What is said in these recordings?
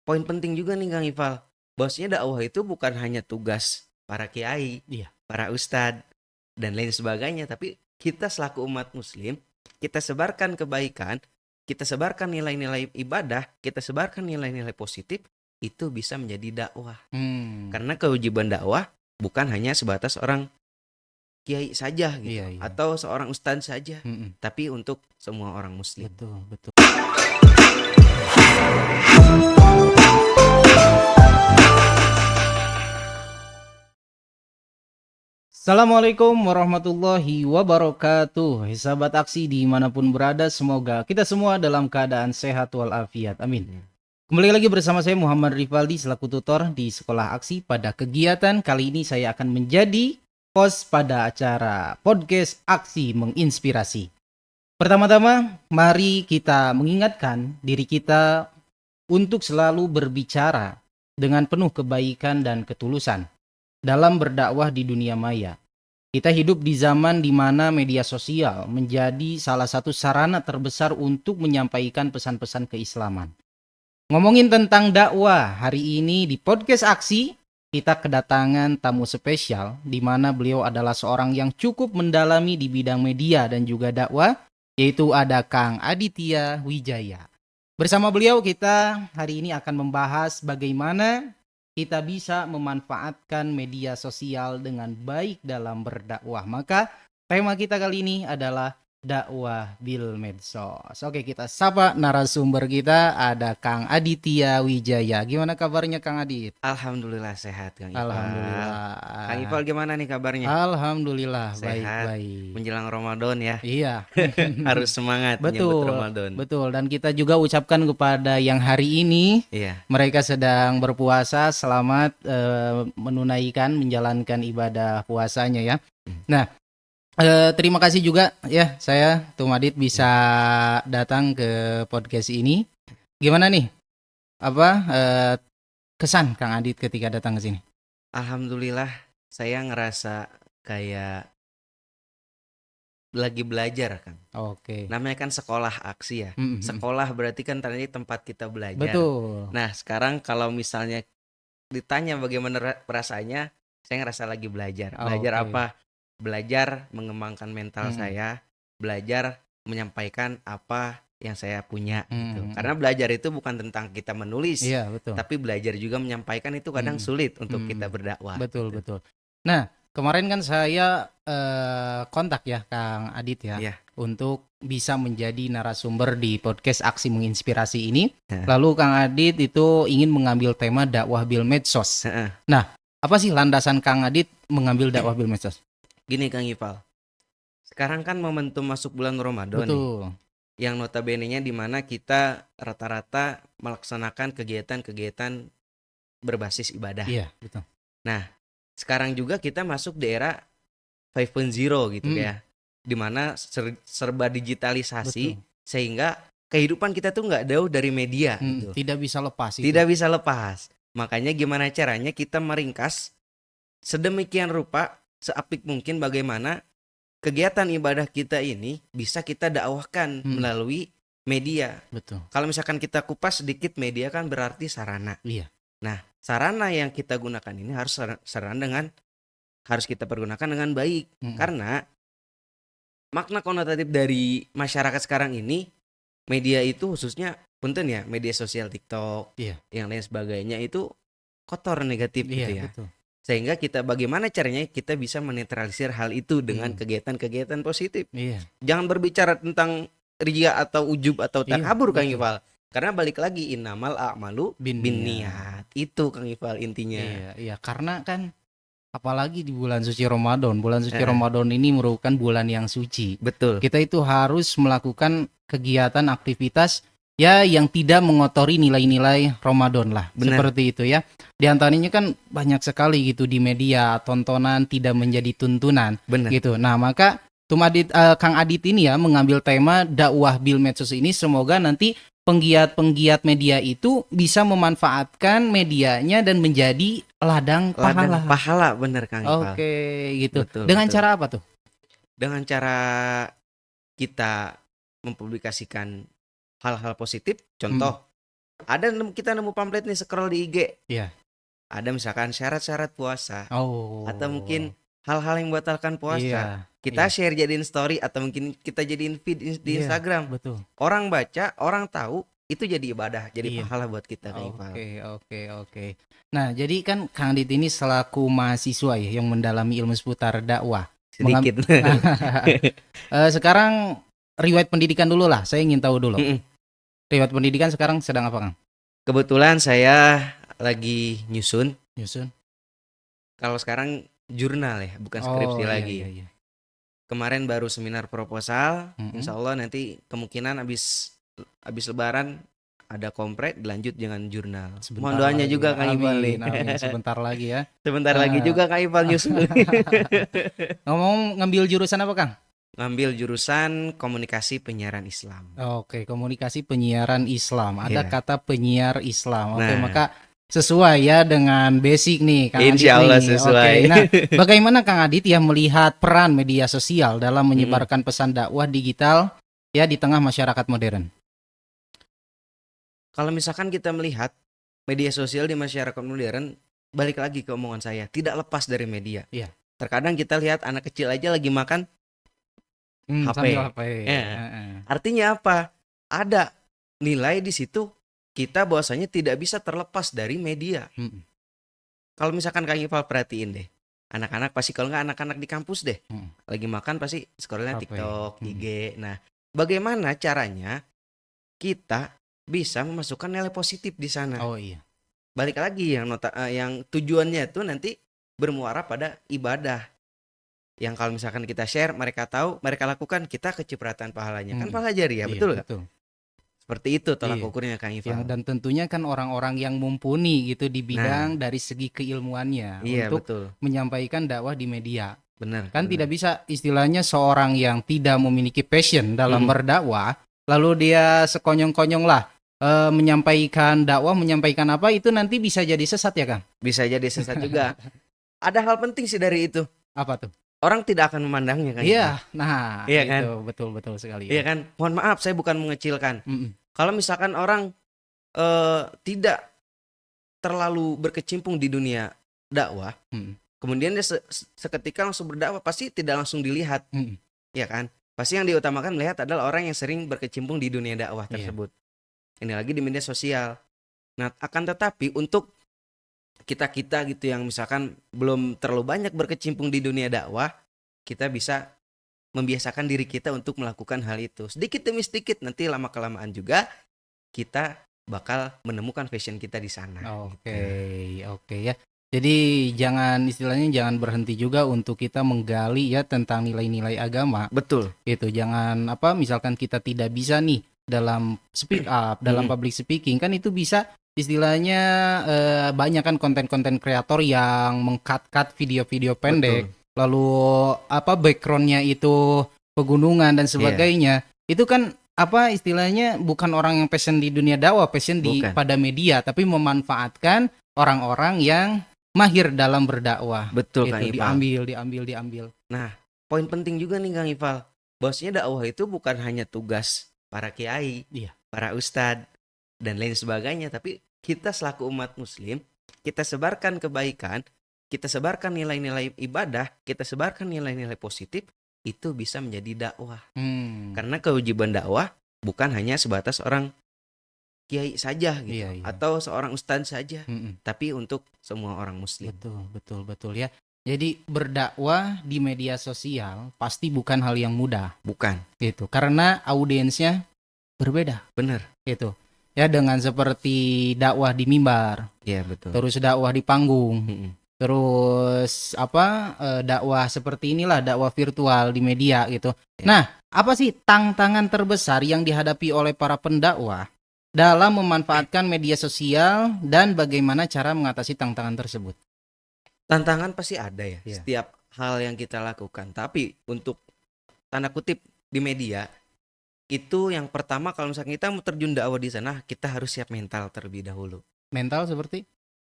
poin penting juga nih Kang Ipal. Bahwasanya dakwah itu bukan hanya tugas para kiai, Iya. para ustadz dan lain sebagainya, tapi kita selaku umat muslim, kita sebarkan kebaikan, kita sebarkan nilai-nilai ibadah, kita sebarkan nilai-nilai positif, itu bisa menjadi dakwah. Karena kewajiban dakwah bukan hanya sebatas orang kiai saja gitu, Iya. atau seorang ustadz saja, Mm-mm. tapi untuk semua orang muslim. Betul. Assalamualaikum warahmatullahi wabarakatuh. Sahabat aksi dimanapun berada, semoga kita semua dalam keadaan sehat walafiat. Amin. Kembali lagi bersama saya Muhammad Rifaldi selaku tutor di Sekolah Aksi. Pada kegiatan kali ini saya akan menjadi host pada acara podcast Aksi Menginspirasi. Pertama-tama, mari kita mengingatkan diri kita untuk selalu berbicara dengan penuh kebaikan dan ketulusan dalam berdakwah di dunia maya. Kita hidup di zaman di mana media sosial menjadi salah satu sarana terbesar untuk menyampaikan pesan-pesan keislaman. Ngomongin tentang dakwah, hari ini di podcast Aksi, kita kedatangan tamu spesial di mana beliau adalah seorang yang cukup mendalami di bidang media dan juga dakwah, yaitu ada Kang Aditya Wijaya. Bersama beliau kita hari ini akan membahas bagaimana kita bisa memanfaatkan media sosial dengan baik dalam berdakwah. Maka tema kita kali ini adalah dakwah bil medsos. Oke, kita sapa narasumber kita, ada Kang Aditya Wijaya. Gimana kabarnya Kang Adit? Alhamdulillah sehat Kang Ipal. Alhamdulillah. Kang Ipal gimana nih kabarnya? Alhamdulillah Sehat. baik. Menjelang Ramadan ya. Iya. Harus semangat menyambut Ramadan. Betul. Dan kita juga ucapkan kepada yang hari ini Iya. mereka sedang berpuasa, selamat menunaikan, menjalankan ibadah puasanya ya. Nah, terima kasih juga ya saya Tum Adit bisa datang ke podcast ini. Gimana nih? Kesan Kang Adit ketika datang ke sini? Alhamdulillah saya ngerasa kayak lagi belajar Kang. Oke. Namanya kan sekolah aksi ya. Sekolah berarti kan tadi tempat kita belajar. Betul. Nah sekarang kalau misalnya ditanya bagaimana perasaannya, saya ngerasa lagi belajar. Belajar Oke. apa? Belajar mengembangkan mental saya, belajar menyampaikan apa yang saya punya gitu. Karena belajar itu bukan tentang kita menulis, Iya, betul. tapi belajar juga menyampaikan itu kadang sulit untuk kita berdakwah. Betul. gitu. Nah, kemarin kan saya kontak ya Kang Adit ya, Iya. untuk bisa menjadi narasumber di podcast Aksi Menginspirasi ini. Heeh. Lalu Kang Adit itu ingin mengambil tema dakwah bil medsos. Heeh. Nah, apa sih landasan Kang Adit mengambil dakwah bil medsos? Gini Kang Ipal, sekarang kan momentum masuk bulan Ramadan nih, Betul. yang notabene-nya di mana kita rata-rata melaksanakan kegiatan-kegiatan berbasis ibadah. Iya, betul. Nah, sekarang juga kita masuk di era 5.0 gitu ya, di mana serba digitalisasi, Betul. sehingga kehidupan kita tuh nggak jauh dari media gitu. Tidak bisa lepas itu. Tidak bisa lepas. Makanya gimana caranya kita meringkas sedemikian rupa, seapik mungkin bagaimana kegiatan ibadah kita ini bisa kita dakwahkan melalui media. Betul. Kalau misalkan kita kupas sedikit, media kan berarti sarana. Iya. Nah, sarana yang kita gunakan ini harus kita pergunakan dengan baik. Karena makna konotatif dari masyarakat sekarang ini, media itu khususnya punten ya, media sosial TikTok, yang lain sebagainya itu kotor, negatif gitu ya. Betul. Sehingga kita bagaimana caranya kita bisa menetralisir hal itu dengan kegiatan-kegiatan positif. Iya. Jangan berbicara tentang riya atau ujub atau takabur Kang betul. Ipal. Karena balik lagi innamal a'malu binniyat. Itu Kang Ipal intinya. Iya, karena kan apalagi di bulan suci Ramadan. Bulan suci Ramadan ini merupakan bulan yang suci. Betul. Kita itu harus melakukan kegiatan aktivitas ya yang tidak mengotori nilai-nilai Ramadan lah. Benar. Seperti itu ya. Di antaranya kan banyak sekali gitu di media, tontonan tidak menjadi tuntunan. Benar. Gitu. Nah, maka Kang Adit ini ya mengambil tema dakwah bil medsos ini, semoga nanti penggiat-penggiat media itu bisa memanfaatkan medianya dan menjadi ladang pahala. Pahala, bener Kang Ipal. Oke, gitu. Betul, Dengan betul. cara apa tuh? Dengan cara kita mempublikasikan hal-hal positif, contoh Kita nemu pamflet nih scroll di IG. Iya. Ada misalkan syarat-syarat puasa atau Oh. mungkin hal-hal yang membatalkan puasa. Iya. Kita Iya. share jadiin story atau mungkin kita jadiin feed di Iya, Instagram. betul. Orang baca, orang tahu, itu jadi ibadah, jadi Iya. pahala buat kita Kang Iqbal. Oke. Nah, jadi kan Kang Adit ini selaku mahasiswa ya yang mendalami ilmu seputar dakwah. Sedikit. Sekarang riwayat pendidikan dulu lah. Saya ingin tahu dulu. Mm-mm. Riwayat pendidikan sekarang sedang apa, Kang? Kebetulan saya lagi nyusun. Nyusun. Kalau sekarang jurnal ya, bukan skripsi iya, lagi. Iya. Kemarin baru seminar proposal. Mm-mm. Insya Allah nanti kemungkinan habis Lebaran ada kompret dilanjut dengan jurnal. Sebentar Mohon doanya lagi juga ya. Kang Iqbal nih. Amin. Sebentar lagi ya. Sebentar lagi juga Kang Iqbal nyusun. Ngomong ngambil jurusan apa, Kang? Ngambil jurusan komunikasi penyiaran Islam. Oke, komunikasi penyiaran Islam. Ada Iya. kata penyiar Islam. Oke, Nah. maka sesuai ya dengan basic nih, Kang Adit Insya Allah nih. sesuai. Oke, nah bagaimana Kang Adit ya melihat peran media sosial dalam menyebarkan pesan dakwah digital ya di tengah masyarakat modern? Kalau misalkan kita melihat media sosial di masyarakat modern, balik lagi ke omongan saya, tidak lepas dari media. Iya. Terkadang kita lihat anak kecil aja lagi makan, HP. Sambil HP. Ya. Artinya apa? Ada nilai di situ kita bahwasanya tidak bisa terlepas dari media. Mm-mm. Kalau misalkan Kang Iqbal perhatiin deh, anak-anak pasti, kalau nggak anak-anak di kampus deh, lagi makan pasti scrollnya HP. TikTok, IG. Nah, bagaimana caranya kita bisa memasukkan nilai positif di sana? Oh iya. Balik lagi yang tujuannya itu nanti bermuara pada ibadah. Yang kalau misalkan kita share, mereka tahu, mereka lakukan, kita kecipratan pahalanya. Kan pahala jariah, Iya, betul nggak? betul. Seperti itu tolak Iya. ukurnya Kang Ya, Iqbal. dan tentunya kan orang-orang yang mumpuni gitu di bidang dari segi keilmuannya Iya, untuk betul. menyampaikan dakwah di media. Benar. Kan benar. tidak bisa istilahnya seorang yang tidak memiliki passion dalam berdakwah, lalu dia sekonyong-konyong lah menyampaikan dakwah, menyampaikan apa, itu nanti bisa jadi sesat ya, Kang? Bisa jadi sesat juga. Ada hal penting sih dari itu. Apa tuh? Orang tidak akan memandangnya Kang Iya, Iqbal. nah Iya itu kan? betul sekali. Iya kan? Mohon maaf, saya bukan mengecilkan. Mm-mm. Kalau misalkan orang tidak terlalu berkecimpung di dunia dakwah, kemudian dia seketika langsung berdakwah, pasti tidak langsung dilihat. Ya kan? Pasti yang diutamakan melihat adalah orang yang sering berkecimpung di dunia dakwah tersebut. Ini lagi di media sosial. Nah, akan tetapi untuk kita gitu yang misalkan belum terlalu banyak berkecimpung di dunia dakwah, kita bisa membiasakan diri kita untuk melakukan hal itu. Sedikit demi sedikit, nanti lama-kelamaan juga kita bakal menemukan passion kita di sana. Oke ya. Jadi istilahnya jangan berhenti juga untuk kita menggali ya tentang nilai-nilai agama. Betul. Itu jangan misalkan kita tidak bisa nih dalam speak up, dalam public speaking, kan itu bisa istilahnya banyak kan konten-konten kreator yang meng-cut video-video pendek. Betul. Lalu backgroundnya itu pegunungan dan sebagainya. Itu kan istilahnya bukan orang yang passion di dunia dakwah, passion pada media, tapi memanfaatkan orang-orang yang mahir dalam berdakwah. Betul, Kang Iqbal. Diambil. Nah, poin penting juga nih Kang Iqbal, bahwasanya dakwah itu bukan hanya tugas para kiai, para ustadz dan lain sebagainya, tapi kita selaku umat muslim, kita sebarkan kebaikan, kita sebarkan nilai-nilai ibadah, kita sebarkan nilai-nilai positif, itu bisa menjadi dakwah. Karena kewajiban dakwah bukan hanya sebatas orang kiai saja gitu, atau seorang ustadz saja, tapi untuk semua orang muslim. Betul ya. Jadi berdakwah di media sosial pasti bukan hal yang mudah. Bukan. Gitu. Karena audiensnya berbeda. Benar. Gitu. Ya, dengan seperti dakwah di mimbar. Iya, betul. Terus dakwah di panggung. Terus dakwah seperti inilah, dakwah virtual di media gitu. Nah, apa sih tantangan terbesar yang dihadapi oleh para pendakwah dalam memanfaatkan media sosial dan bagaimana cara mengatasi tantangan tersebut? Tantangan pasti ada ya, setiap hal yang kita lakukan. Tapi untuk tanda kutip di media, itu yang pertama kalau misalnya kita mau terjun dakwah di sana, kita harus siap mental terlebih dahulu. Mental seperti?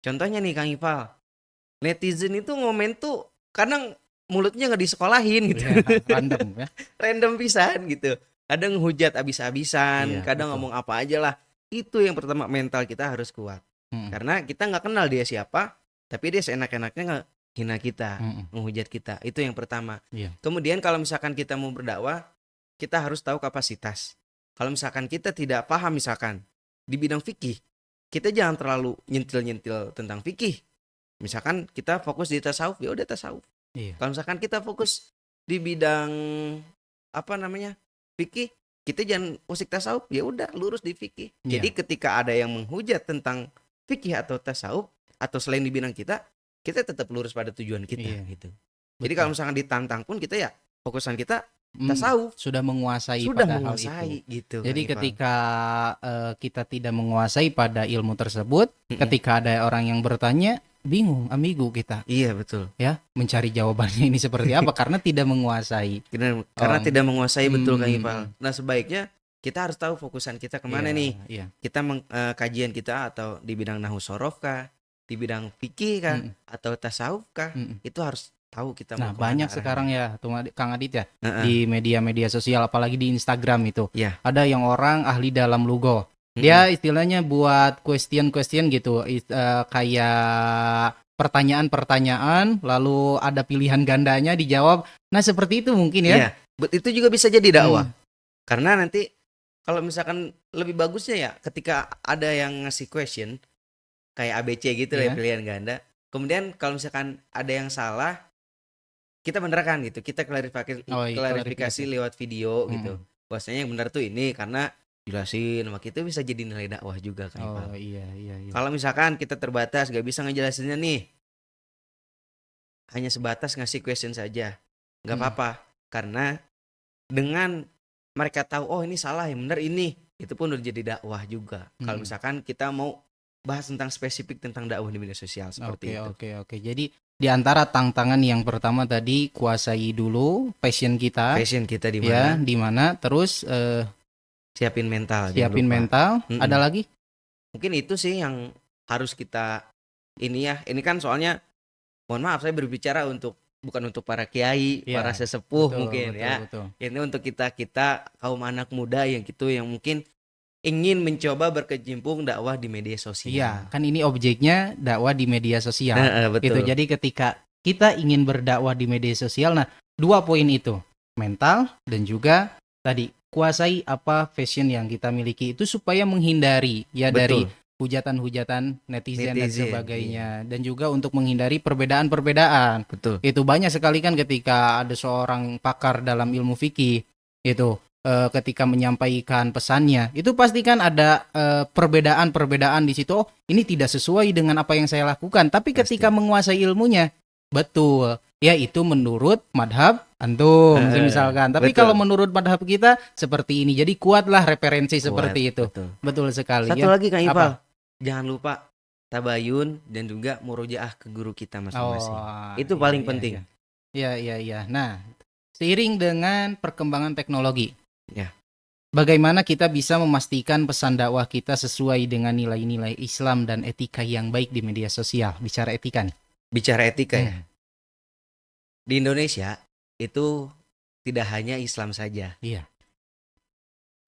Contohnya nih Kang Iqbal, netizen itu ngomen tuh kadang mulutnya nggak disekolahin gitu. Random ya. Random pisan gitu. Kadang hujat abis-abisan, kadang ngomong apa aja lah. Itu yang pertama, mental kita harus kuat. Mm-mm. Karena kita nggak kenal dia siapa, tapi dia seenak-enaknya ngehina kita, Mm-mm. menghujat kita. Itu yang pertama. Iya. Kemudian kalau misalkan kita mau berdakwah, kita harus tahu kapasitas. Kalau misalkan kita tidak paham misalkan di bidang fikih, kita jangan terlalu nyentil-nyentil tentang fikih. Misalkan kita fokus di tasawuf, ya udah tasawuf. Iya. Kalau misalkan kita fokus di bidang apa namanya fikih, kita jangan musik tasawuf, ya udah lurus di fikih. Iya. Jadi ketika ada yang menghujat tentang fikih atau tasawuf atau selain di bidang kita tetap lurus pada tujuan kita Iya. gitu. Jadi Betul. kalau misalkan ditantang pun kita ya fokusan kita Mm, tasawuf, sudah menguasai sudah pada hal menguasai itu. gitu. Jadi Kang Ipal. ketika kita tidak menguasai pada ilmu tersebut, Mm-mm. ketika ada orang yang bertanya, bingung, ambigu kita Iya betul. ya mencari jawabannya ini seperti apa karena tidak menguasai. Karena Om. tidak menguasai betul Kang Mm, Ipal. Nah sebaiknya kita harus tahu fokusan kita kemana Iya, nih. Iya. Kita kajian kita atau di bidang nahwu sorof kah, di bidang fikih kah, Mm-mm. atau tasawuf kah, Mm-mm. itu harus tahu kita Nah, mau kemana banyak arahnya. sekarang ya, Kang Adit ya, Heeh. di media-media sosial, apalagi di Instagram itu. Iya. Ada yang orang ahli dalam lugo. Dia istilahnya buat question gitu, kayak pertanyaan-pertanyaan, lalu ada pilihan gandanya dijawab. Nah, seperti itu mungkin ya. Iya, itu juga bisa jadi dakwah. Hmm. Karena nanti kalau misalkan lebih bagusnya ya ketika ada yang ngasih question kayak ABC gitu Iya. ya, pilihan ganda. Kemudian kalau misalkan ada yang salah, kita benerkan gitu. Kita klarifikasi Oh, iya, klarifikasi lewat video gitu. Mm-mm. Bahwasanya yang benar tuh ini karena jelasin, maka itu bisa jadi nilai dakwah juga kan. Oh, iya. Kalau misalkan kita terbatas gak bisa ngejelasinnya nih, hanya sebatas ngasih question saja, nggak Hmm. apa-apa. Karena dengan mereka tahu oh ini salah, yang benar ini, itu pun udah jadi dakwah juga. Kalau misalkan kita mau bahas tentang spesifik tentang dakwah di media sosial seperti itu. Oke. Jadi di antara tantangan yang pertama tadi kuasai dulu passion kita, Passion kita di ya, mana? di mana, terus Siapin mental. jangan siapin lupa. mental. Mm-mm. Ada lagi? Mungkin itu sih yang harus kita ini ya. Ini kan soalnya mohon maaf saya berbicara bukan untuk para kiai, Iya, para sesepuh Betul, mungkin betul, ya. betul. Ini untuk kita kaum anak muda yang mungkin ingin mencoba berkecimpung dakwah di media sosial. Iya, kan ini objeknya dakwah di media sosial. Betul. Gitu. Jadi ketika kita ingin berdakwah di media sosial, nah dua poin itu, mental dan juga tadi kuasai apa fashion yang kita miliki itu supaya menghindari ya dari Betul. hujatan-hujatan netizen dan Netizen, sebagainya, dan juga untuk menghindari perbedaan-perbedaan. Betul. Itu banyak sekali kan ketika ada seorang pakar dalam ilmu fikih itu ketika menyampaikan pesannya itu pasti kan ada perbedaan-perbedaan di situ. Oh, ini tidak sesuai dengan apa yang saya lakukan. Tapi Pasti. ketika menguasai ilmunya, betul. Ya itu menurut madhab antum misalkan. Tapi betul. kalau menurut madhab kita seperti ini. Jadi kuatlah referensi seperti itu. Betul. Betul sekali. Satu ya. lagi Kang Ipal, Apa? jangan lupa tabayun dan juga murojaah ke guru kita masing-masing. Oh, Itu iya, paling iya, penting. Iya. Nah, seiring dengan perkembangan teknologi, Ya. bagaimana kita bisa memastikan pesan dakwah kita sesuai dengan nilai-nilai Islam dan etika yang baik di media sosial? Bicara etika nih. Bicara etika ya. Hmm. Di Indonesia itu tidak hanya Islam saja. Iya.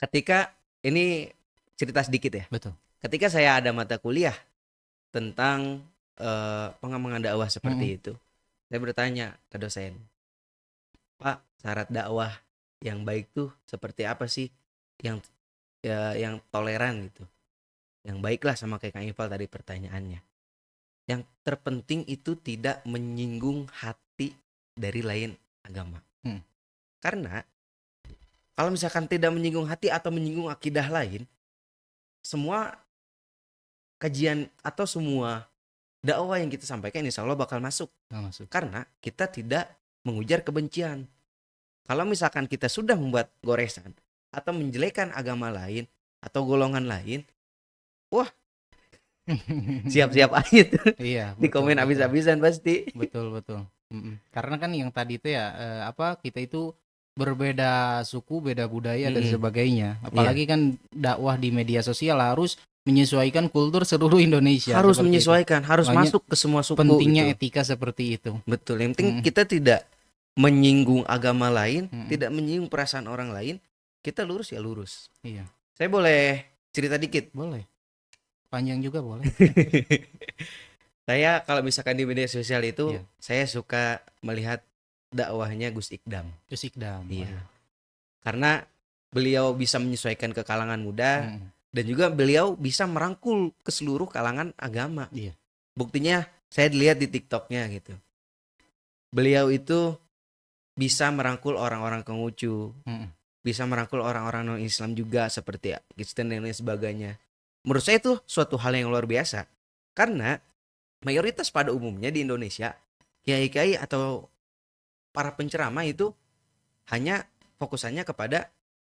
Ketika ini cerita sedikit ya. Betul. Ketika saya ada mata kuliah tentang pengembangan dakwah seperti itu, saya bertanya ke dosen, Pak, syarat dakwah yang baik tuh seperti apa sih? Yang toleran gitu, yang baiklah, sama kayak Kang Ifal tadi pertanyaannya. Yang terpenting itu tidak menyinggung hati dari lain agama. Karena kalau misalkan tidak menyinggung hati atau menyinggung akidah lain, semua kajian atau semua dakwah yang kita sampaikan insya Allah bakal masuk. Karena kita tidak mengujar kebencian. Kalau misalkan kita sudah membuat goresan atau menjelekan agama lain atau golongan lain, wah, siap-siap aja tuh. Iya, Di komen habis-habisan pasti. Betul. Karena kan yang tadi itu ya kita itu berbeda suku, beda budaya dan sebagainya. Apalagi kan dakwah di media sosial harus menyesuaikan kultur seluruh Indonesia. Harus seperti menyesuaikan, harus Makanya masuk ke semua suku. pentingnya gitu. etika seperti itu. Betul. Yang penting kita tidak menyinggung agama lain, tidak menyinggung perasaan orang lain. Kita lurus ya lurus. Iya. Saya boleh cerita dikit. Boleh. Panjang juga boleh. Saya kalau misalkan di media sosial itu Iya. saya suka melihat dakwahnya Gus Ikdam. Gus Ikdam. Iya. Iya. Karena beliau bisa menyesuaikan ke kalangan muda Mm-mm. dan juga beliau bisa merangkul ke seluruh kalangan agama. Iya. Buktinya saya lihat di TikToknya gitu. Beliau itu bisa merangkul orang-orang Konghucu, Mm-mm. bisa merangkul orang-orang non-Islam juga seperti Kristen dan lain sebagainya. Menurut saya itu suatu hal yang luar biasa. Karena mayoritas pada umumnya di Indonesia, kiai-kiai atau para penceramah itu hanya fokusannya kepada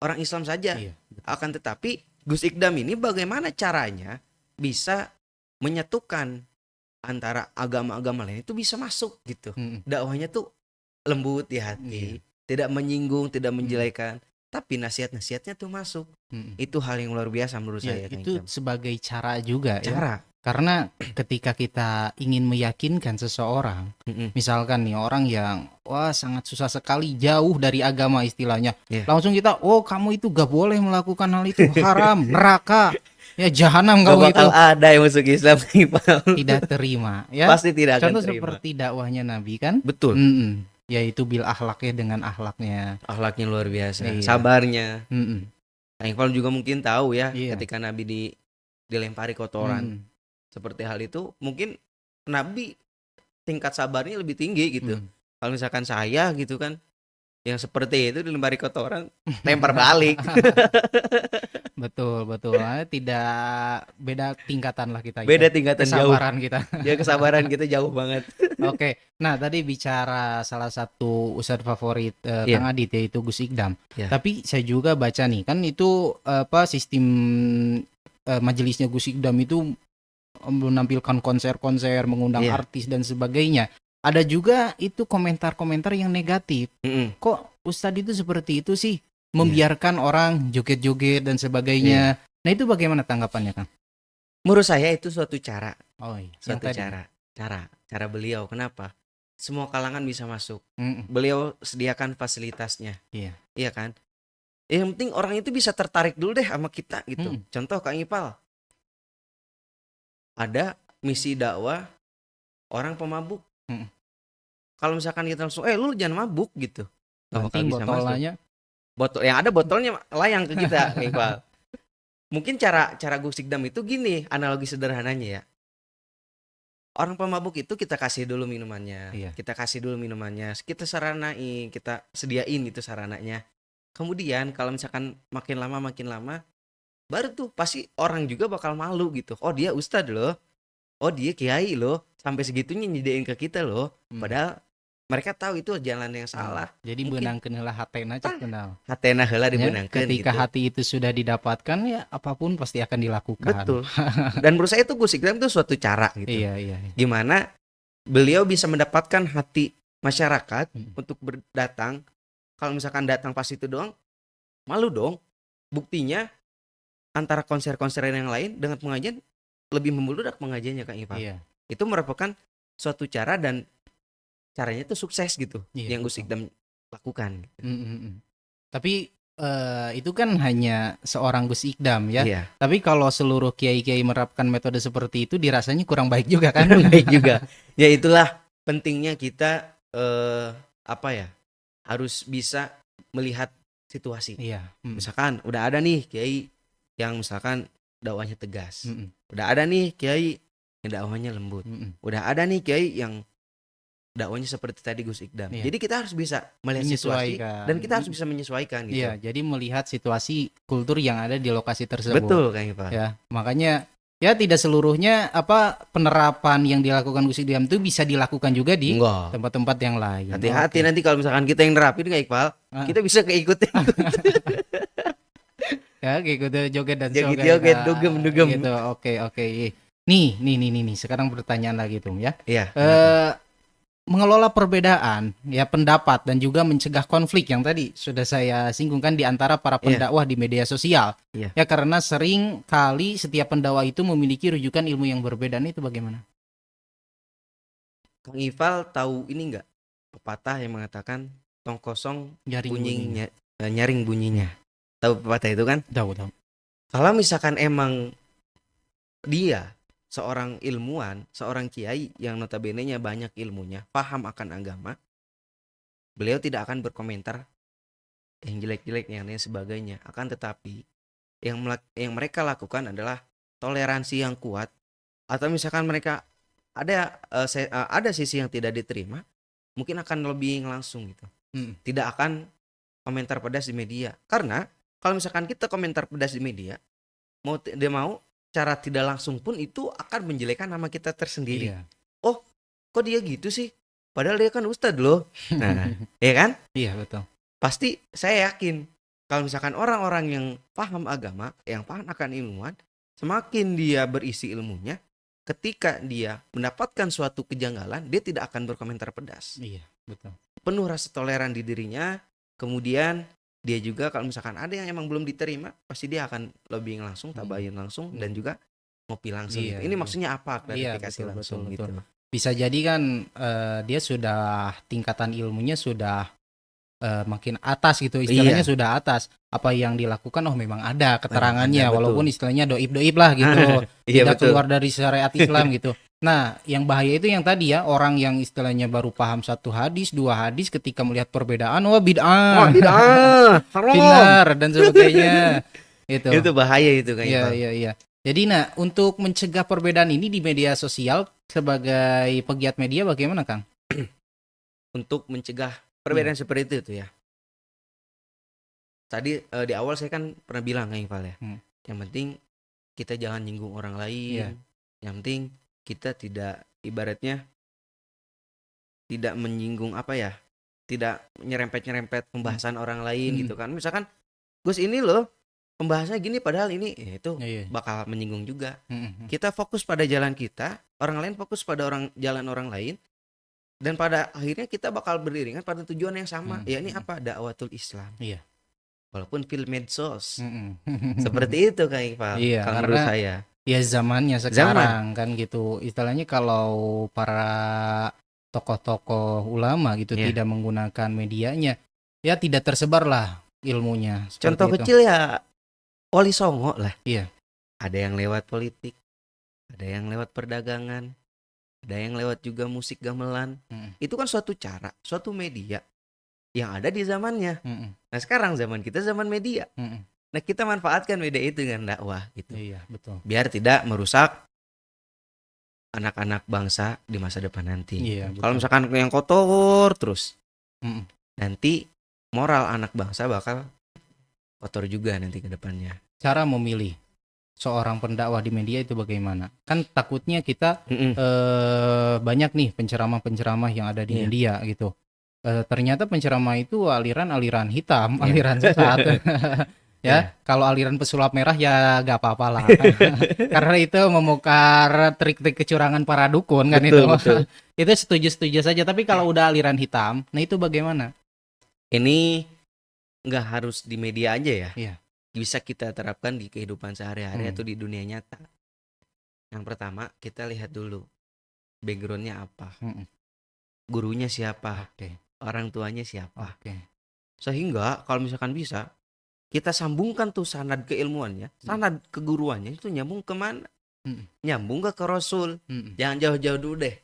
orang Islam saja. Iya. Akan tetapi Gus Ikdam ini bagaimana caranya bisa menyatukan antara agama-agama lain itu bisa masuk gitu. Mm-mm. Dakwahnya tuh lembut di hati, Iya. tidak menyinggung, tidak menjelekan, tapi nasihat-nasihatnya tuh masuk. Mm-mm. Itu hal yang luar biasa menurut Ya, saya, Kang itu Ikdam. sebagai cara juga ya. Cara. Karena ketika kita ingin meyakinkan seseorang, Mm-mm. misalkan nih orang yang wah sangat susah sekali jauh dari agama istilahnya, Iya. langsung kita, oh kamu itu gak boleh melakukan hal itu, haram, neraka, ya jahanam Gak kamu itu, bakal ada yang masuk Islam, Iqbal. tidak terima ya. Pasti tidak akan Contoh terima. seperti dakwahnya Nabi kan, Betul. yaitu bil akhlaknya dengan akhlaknya. Akhlaknya luar biasa, Iya. sabarnya. Mm-mm. Kang Iqbal juga mungkin tahu ya, Iya. ketika Nabi dilempari kotoran Mm-mm. seperti hal itu, mungkin Nabi tingkat sabarnya lebih tinggi gitu. Mm. Kalau misalkan saya gitu kan, yang seperti itu dilempari kotoran, lempar balik. Betul, betul. Tidak beda tingkatan lah kita. Beda tingkatan jauh. Kesabaran kita. Ya kesabaran kita jauh banget. Oke. Nah, tadi bicara salah satu ustadz favorit Iya. Kang Adit yaitu Gus Ikdam. Iya. Tapi saya juga baca nih, kan itu sistem majelisnya Gus Ikdam itu menampilkan konser-konser, mengundang Iya. artis dan sebagainya. Ada juga itu komentar-komentar yang negatif. Mm-mm. Kok ustadz itu seperti itu sih? Membiarkan orang joget-joget dan sebagainya. Nah, itu bagaimana tanggapannya, Kang? Menurut saya itu suatu cara, Oh, iya. Yang suatu tadi. cara beliau. Kenapa? Semua kalangan bisa masuk. Mm-mm. Beliau sediakan fasilitasnya. Iya. Iya kan? Yang penting orang itu bisa tertarik dulu deh sama kita gitu. Contoh Kang Ipal, ada misi dakwah orang pemabuk. Mm. Kalau misalkan kita langsung, lu jangan mabuk gitu, nggak bakal Banting bisa masuk. botolnya. Botol yang ada botolnya layang ke kita, Kang Iqbal. Mungkin cara Gus Ikdam itu gini, analogi sederhananya ya. Orang pemabuk itu kita kasih dulu minumannya, Iya. kita kita saranain, kita sediain itu sarananya. Kemudian kalau misalkan makin lama, baru tuh pasti orang juga bakal malu gitu. Oh dia ustadz loh, oh dia kiai loh, sampai segitunya nyediain ke kita loh. Padahal mereka tahu itu jalan yang salah. Jadi Mungkin benang kenela hatena cek kenal. hatena heula Ya, dibenangkeun ketika gitu. hati itu sudah didapatkan ya apapun pasti akan dilakukan. Betul. Dan menurut saya itu Gus Ikdam itu suatu cara gitu. Iya. Gimana beliau bisa mendapatkan hati masyarakat untuk berdatang. Kalau misalkan datang pas itu doang, malu dong. Buktinya antara konser-konser yang lain dengan pengajian lebih membludak pengajiannya Kang Ipal. Iya. Itu merupakan suatu cara dan caranya itu sukses gitu. Iya, yang Gus Ikdam lakukan. Tapi itu kan hanya seorang Gus Ikdam ya. Iya. Tapi kalau seluruh kiai-kiai menerapkan metode seperti itu dirasanya kurang baik juga kan? Baik juga. Ya itulah pentingnya kita harus bisa melihat situasi. Iya. Misalkan udah ada nih kiai yang misalkan dakwahnya tegas. Mm-mm. Udah ada nih kiai yang dakwahnya lembut. Mm-mm. Udah ada nih kiai yang dakwahnya seperti tadi Gus Ikdam. Iya. Jadi kita harus bisa melihat situasi Menyesuaikan. dan kita harus bisa menyesuaikan gitu. Iya, jadi melihat situasi kultur yang ada di lokasi tersebut. Betul Kang Ipal. Ya, makanya ya tidak seluruhnya penerapan yang dilakukan Gus Ikdam itu bisa dilakukan juga di Enggak. tempat-tempat yang lain. Hati-hati Oke. nanti kalau misalkan kita yang nerapin Kang Iqbal, kita bisa keikutin. Ya, gitu joget dan Joget-joget, dugem. Gitu. Oke. Nih. Sekarang pertanyaan lagi tuh ya. Iya. Mengelola perbedaan ya pendapat dan juga mencegah konflik yang tadi sudah saya singgungkan di antara para pendakwah di media sosial. Iya. Ya karena sering kali setiap pendakwah itu memiliki rujukan ilmu yang berbeda. Itu bagaimana? Kang Iqbal tahu ini enggak? Pepatah yang mengatakan tong kosong Nyaring nyaring bunyinya. Tahu pepatah itu kan? Tahu. Kalau misalkan emang dia seorang ilmuwan, seorang kiai yang notabene-nya banyak ilmunya, paham akan agama, beliau tidak akan berkomentar yang jelek-jelek yang lain sebagainya. Akan tetapi yang mereka lakukan adalah toleransi yang kuat, atau misalkan mereka ada sisi yang tidak diterima, mungkin akan lebih langsung gitu. Tidak akan komentar pedas di media. Karena kalau misalkan kita komentar pedas di media, mau tidak mau, cara tidak langsung pun itu akan menjelekkan nama kita tersendiri. Iya. Oh, kok dia gitu sih? Padahal dia kan ustadz loh. Nah, ya kan? Iya, betul. Pasti saya yakin kalau misalkan orang-orang yang paham agama, yang paham akan ilmuwan, semakin dia berisi ilmunya, ketika dia mendapatkan suatu kejanggalan, dia tidak akan berkomentar pedas. Iya, betul. Penuh rasa toleran di dirinya. Kemudian dia juga kalau misalkan ada yang emang belum diterima, pasti dia akan lobbying langsung, tabayun langsung, dan juga ngopi langsung Iya, gitu. Ini iya. maksudnya apa? Iya, Klarifikasi betul, langsung betul, gitu. betul. Bisa jadi kan dia sudah tingkatan ilmunya sudah makin atas gitu, istilahnya Iya. sudah atas. Apa yang dilakukan memang ada Memang keterangannya, ada, betul. walaupun istilahnya doib lah gitu, Iya, tidak betul. keluar dari syariat Islam gitu. Nah, yang bahaya itu yang tadi ya, orang yang istilahnya baru paham satu hadis, dua hadis, ketika melihat perbedaan, wah bid'ah, Haram. binar dan sebagainya. Itu. Itu bahaya itu Kang Iya, Ipal. iya, iya. Jadi nah, untuk mencegah perbedaan ini di media sosial sebagai pegiat media bagaimana, Kang? Untuk mencegah perbedaan seperti itu ya. Tadi di awal saya kan pernah bilang Kang Ipal ya. Yang penting kita jangan nyinggung orang lain. Iya. Yang penting kita tidak, ibaratnya tidak menyinggung apa ya, tidak nyerempet-nyerempet pembahasan orang lain gitu kan. Misalkan Gus ini loh pembahasannya gini padahal ini ya itu bakal menyinggung juga. Kita fokus pada jalan kita, orang lain fokus pada jalan orang lain, dan pada akhirnya kita bakal beriringan pada tujuan yang sama. Ya ini apa? Dakwatul Islam. Iya. Walaupun film medsos. Seperti itu Kang Iqbal. Iya, kalau karena menurut saya. Ya zamannya sekarang kan gitu. Istilahnya kalau para tokoh-tokoh ulama gitu tidak menggunakan medianya, ya tidak tersebarlah ilmunya. Contoh itu. kecil ya Wali Songo lah. Iya. Ada yang lewat politik, ada yang lewat perdagangan, ada yang lewat juga musik gamelan. Itu kan suatu cara, suatu media yang ada di zamannya. Nah sekarang zaman kita zaman media. Nah kita manfaatkan media itu dengan dakwah gitu. Iya, betul. Biar tidak merusak anak-anak bangsa di masa depan nanti. Iya, kalau misalkan yang kotor terus, nanti moral anak bangsa bakal kotor juga nanti ke depannya. Cara memilih seorang pendakwah di media itu bagaimana? Kan takutnya kita banyak nih penceramah-penceramah yang ada di media gitu. Ternyata penceramah itu aliran-aliran hitam, aliran sesat. Ya, kalau aliran pesulap merah ya gak apa-apa lah. Karena itu membongkar trik-trik kecurangan para dukun kan. Betul. Itu setuju-setuju saja. Tapi kalau udah aliran hitam, nah itu bagaimana? Ini nggak harus di media aja ya. Iya. Bisa kita terapkan di kehidupan sehari-hari atau di dunia nyata. Yang pertama kita lihat dulu backgroundnya apa, gurunya siapa, orang tuanya siapa. Sehingga kalau misalkan bisa kita sambungkan tuh sanad keilmuannya, sanad keguruannya itu nyambung kemana? Nyambung gak ke Rasul? Jangan jauh-jauh dulu deh.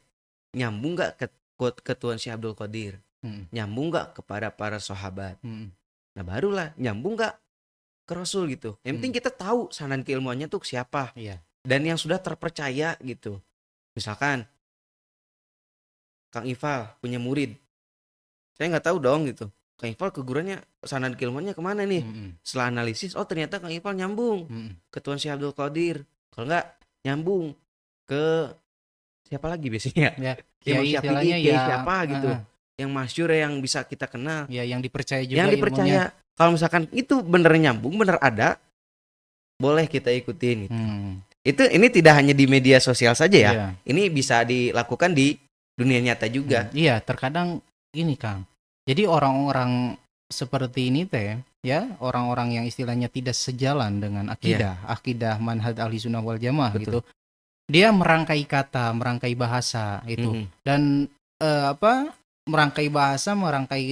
Nyambung gak ke Tuan Syekh Abdul Qadir? Nyambung gak kepada para sahabat? Nah barulah nyambung gak ke Rasul gitu. Yang penting kita tahu sanad keilmuannya tuh siapa. Dan yang sudah terpercaya gitu. Misalkan Kang Ifal punya murid, saya gak tahu dong gitu, Kang Ipal keguruannya sanad keilmuannya kemana nih? Setelah analisis, oh ternyata Kang Ipal nyambung ke Tuan Syekh Abdul Qadir. Kalau enggak nyambung ke siapa lagi biasanya? Ya istilahnya ya siapa gitu. Yang masyhur yang bisa kita kenal. Ya yang dipercaya juga. Yang dipercaya. Kalau misalkan itu bener nyambung, bener ada, boleh kita ikutin gitu. Ini tidak hanya di media sosial saja ya. Ini bisa dilakukan di dunia nyata juga. Iya, terkadang gini Kang. Jadi orang-orang seperti ini ya, orang-orang yang istilahnya tidak sejalan dengan akidah manhaj ahlussunnah wal jamaah gitu. Dia merangkai kata, merangkai bahasa itu. Dan merangkai bahasa, merangkai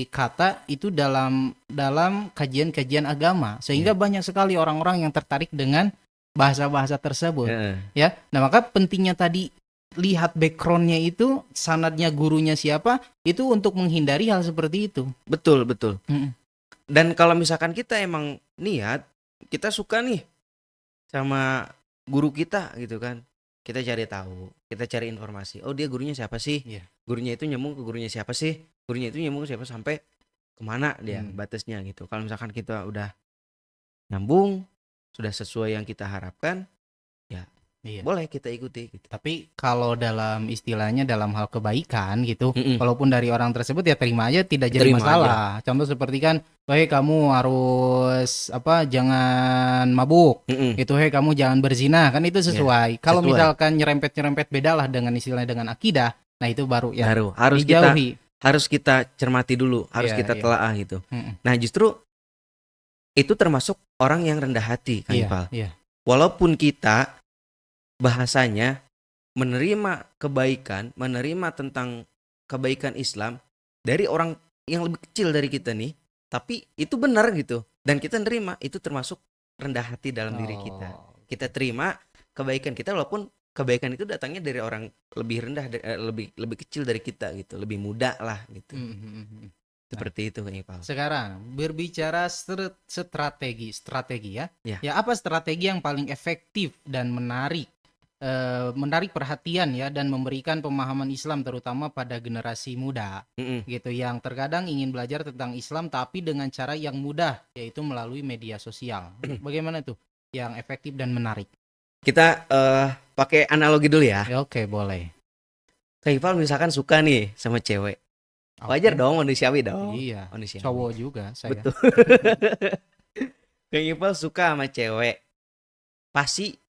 kata itu dalam dalam kajian-kajian agama, sehingga banyak sekali orang-orang yang tertarik dengan bahasa-bahasa tersebut. Heeh. Ya, nah maka pentingnya tadi lihat backgroundnya itu, sanadnya gurunya siapa, itu untuk menghindari hal seperti itu. Betul, betul. Mm-mm. Dan kalau misalkan kita emang niat, kita suka nih sama guru kita gitu kan. Kita cari tahu, kita cari informasi. Oh, dia gurunya siapa sih? Iya. Gurunya itu nyambung ke gurunya siapa sih? Gurunya itu nyambung ke siapa sampai kemana dia Hmm. batasnya gitu. Kalau misalkan kita udah nyambung, sudah sesuai yang kita harapkan, ya Iya. boleh kita ikuti gitu. Tapi kalau dalam istilahnya dalam hal kebaikan gitu, Mm-mm. walaupun dari orang tersebut ya terima aja, tidak jadi Terima aja. masalah. Contoh seperti kan, hei kamu harus apa, jangan mabuk. Mm-mm. Itu hei kamu jangan berzina, kan itu sesuai. Kalau sesuai. misalkan nyerempet-nyerempet bedalah dengan istilahnya dengan akidah, nah itu baru ya Baru harus kita cermati dulu, harus Iya, kita iya. telaah gitu. Mm-mm. Nah, justru itu termasuk orang yang rendah hati, Kang Ipal. Iya. Walaupun kita bahasanya menerima kebaikan, menerima tentang kebaikan Islam dari orang yang lebih kecil dari kita nih, tapi itu benar gitu. Dan kita nerima, itu termasuk rendah hati dalam diri kita. Oh. Kita terima kebaikan kita walaupun kebaikan itu datangnya dari orang lebih rendah, lebih kecil dari kita gitu, lebih muda lah gitu. Mm-mm. Seperti itu, Kang Ipal. Sekarang berbicara strategi ya. Ya. Ya, apa strategi yang paling efektif dan menarik perhatian ya, dan memberikan pemahaman Islam terutama pada generasi muda Mm-mm. gitu, yang terkadang ingin belajar tentang Islam tapi dengan cara yang mudah, yaitu melalui media sosial. Bagaimana tuh yang efektif dan menarik? Kita pakai analogi dulu ya. Ya, oke, boleh. Kang Ipal misalkan suka nih sama cewek. Oke. Wajar dong, manusiawi dong. Iya, Manusiawi. cowok juga saya. Betul. Kang Ipal suka sama cewek. Pasti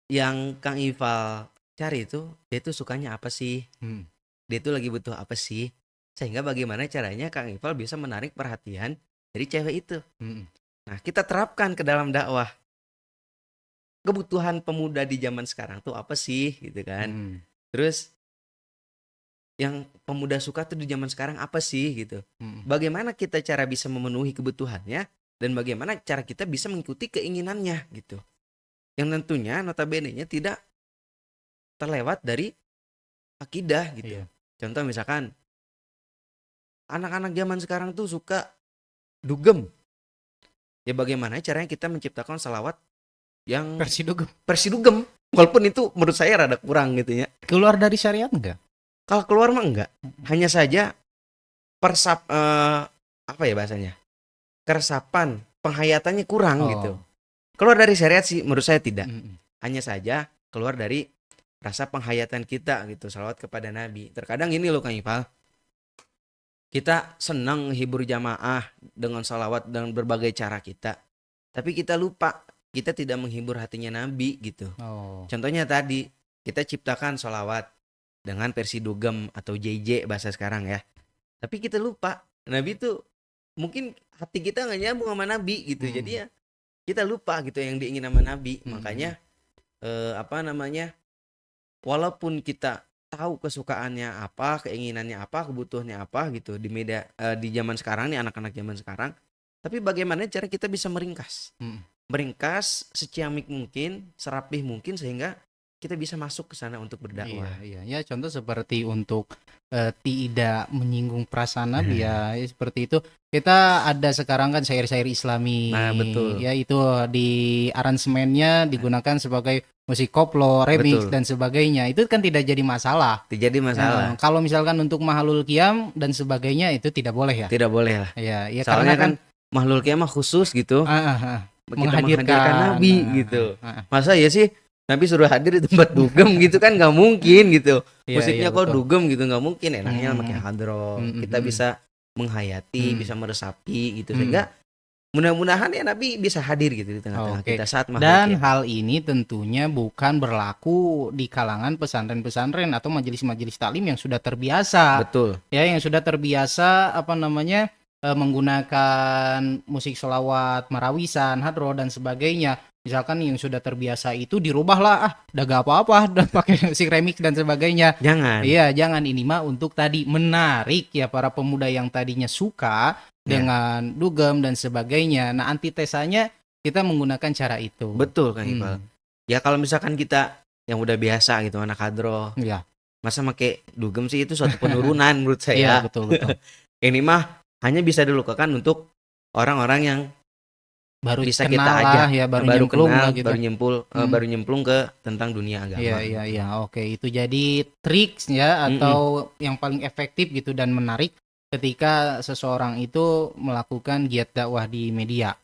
yang Kang Ipal cari itu, dia tuh sukanya apa sih? Hmm. Dia tuh lagi butuh apa sih? Sehingga bagaimana caranya Kang Ipal bisa menarik perhatian dari cewek itu. Hmm. Nah, kita terapkan ke dalam dakwah. Kebutuhan pemuda di zaman sekarang tuh apa sih gitu kan? Hmm. Terus yang pemuda suka tuh di zaman sekarang apa sih gitu? Hmm. Bagaimana kita cara bisa memenuhi kebutuhannya dan bagaimana cara kita bisa mengikuti keinginannya gitu. Yang tentunya notabene-nya tidak terlewat dari akidah gitu. Iya. Contoh misalkan anak-anak zaman sekarang tuh suka dugem. Ya bagaimana caranya kita menciptakan salawat yang Versi versi dugem. Walaupun itu menurut saya rada kurang gitu ya. keluar dari syariat enggak? Kalau keluar mah enggak. Hanya saja apa ya bahasanya? Keresapan, penghayatannya kurang gitu. Keluar dari syariat sih menurut saya tidak. Hanya saja keluar dari rasa penghayatan kita gitu, salawat kepada Nabi. Terkadang ini loh Kang Ipal, kita senang hibur jamaah dengan salawat dengan berbagai cara kita, tapi kita lupa kita tidak menghibur hatinya Nabi gitu. Contohnya tadi kita ciptakan salawat dengan versi dugem atau JJ bahasa sekarang ya, tapi kita lupa Nabi tuh mungkin hati kita nggak nyambung sama Nabi gitu. Jadi ya kita lupa gitu yang diingin sama Nabi. Makanya walaupun kita tahu kesukaannya apa, keinginannya apa, kebutuhannya apa gitu di media di zaman sekarang nih, anak-anak zaman sekarang, tapi bagaimana cara kita bisa meringkas seciamik mungkin, serapih mungkin sehingga kita bisa masuk ke sana untuk berdakwah. Iya. Ya, contoh seperti untuk tidak menyinggung perasaan Nabi ya, seperti itu. Kita ada sekarang kan syair-syair Islami. Nah, betul. Ya, itu di aransemennya digunakan sebagai musik koplo, remix, dan sebagainya. Itu kan tidak jadi masalah. Tidak jadi masalah. Kalau misalkan untuk mahlul qiyam dan sebagainya itu tidak boleh ya? Tidak boleh lah. Ya, soalnya kan mahlul qiyam khusus gitu. Kita menghadirkan Nabi gitu. Masa ya sih Nabi suruh hadir di tempat dugem gitu kan nggak mungkin gitu. Musiknya kok dugem gitu nggak mungkin. Enaknya pakai hadroh. Kita bisa menghayati, bisa meresapi gitu, sehingga mudah-mudahan ya Nabi bisa hadir gitu di tengah-tengah kita saat makhluk. Dan hal ini tentunya bukan berlaku di kalangan pesantren-pesantren atau majelis-majelis taklim yang sudah terbiasa. Betul. Ya, yang sudah terbiasa menggunakan musik sholawat, marawisan, hadroh dan sebagainya. Misalkan yang sudah terbiasa itu dirubahlah, udah gak apa-apa, udah pakai musik remix dan sebagainya. Jangan. Iya, jangan, ini mah untuk tadi menarik ya para pemuda yang tadinya suka Ya, dengan dugem dan sebagainya. Nah, antitesanya kita menggunakan cara itu. betul Kang Iqbal. Ya kalau misalkan kita yang udah biasa gitu anak kadro, Iya, masa make dugem sih itu suatu penurunan menurut iya, saya. betul betul. Ini mah hanya bisa dilakukan untuk orang-orang yang Baru bisa kenal kita lah ajak, ya, baru baru nyemplung kenal, lah gitu. baru nyemplung ke tentang dunia Iya, agama. iya, iya. Oke, itu jadi triks ya atau yang paling efektif gitu dan menarik ketika seseorang itu melakukan giat dakwah di media.